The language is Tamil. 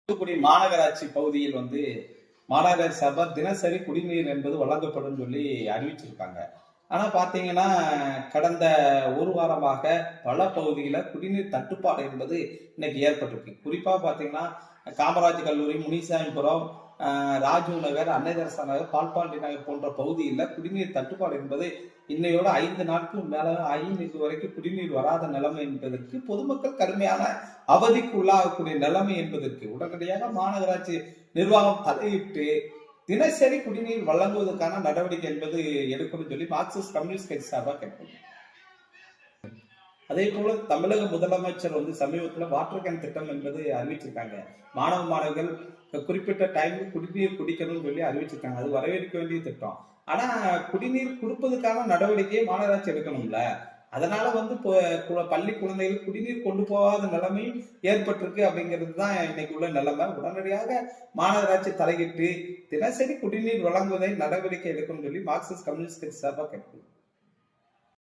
தூத்துக்குடி மாநகராட்சி பகுதியில் மாநகராட்சி சார்பாக தினசரி குடிநீர் என்பது வழங்கப்படும் சொல்லி அறிவிச்சிருக்காங்க. ஆனா பாத்தீங்கன்னா கடந்த ஒரு வாரமாக பல பகுதிகளில் குடிநீர் தட்டுப்பாடு என்பது இன்னைக்கு ஏற்பட்டிருக்கு. குறிப்பா பாத்தீங்கன்னா காமராஜ் கல்லூரி, முனிசாமிபுரம், ராஜீவ் நகர், அன்னை தெரசா நகர், பால்பாண்டி நகர் போன்ற பகுதியில் குடிநீர் தட்டுப்பாடு என்பது இன்னையோட 5 நாட்கள் மேல ஆகி இது வரைக்கும் குடிநீர் வராத நிலைமை என்பதற்கு பொதுமக்கள் கடுமையான அவதிக்கு உள்ளாகக்கூடிய நிலைமை என்பதற்கு உடனடியாக மாநகராட்சி நிர்வாகம் தலையிட்டு தினசரி குடிநீர் வழங்குவதற்கான நடவடிக்கை என்பது எடுக்கணும்னு சொல்லி மார்க்சிஸ்ட் கம்யூனிஸ்ட் கட்சி சார்பாக கேட்கணும். அதே போல தமிழக முதலமைச்சர் சமீபத்தில் வாட்டர் கேன் திட்டம் என்பது அறிவிச்சிருக்காங்க. மாணவர்கள் குறிப்பிட்ட டைம் குடிநீர் குடிக்கணும்னு சொல்லி அறிவிச்சிருக்காங்க. அது வரவேற்க வேண்டிய திட்டம். ஆனா குடிநீர் கொடுப்பதற்கான நடவடிக்கையை மாநகராட்சி எடுக்கணும்ல. அதனால பள்ளி குழந்தைகள் குடிநீர் கொண்டு போகாத நிலைமை ஏற்பட்டிருக்கு அப்படிங்கிறது தான் இன்னைக்கு உள்ள நிலைமை. உடனடியாக மாநகராட்சி தலையிட்டு தினசரி குடிநீர் வழங்குவதை நடவடிக்கை எடுக்கணும்னு சொல்லி மார்க்சிஸ்ட் கம்யூனிஸ்ட் கட்சி சார்பாக கேட்கணும்.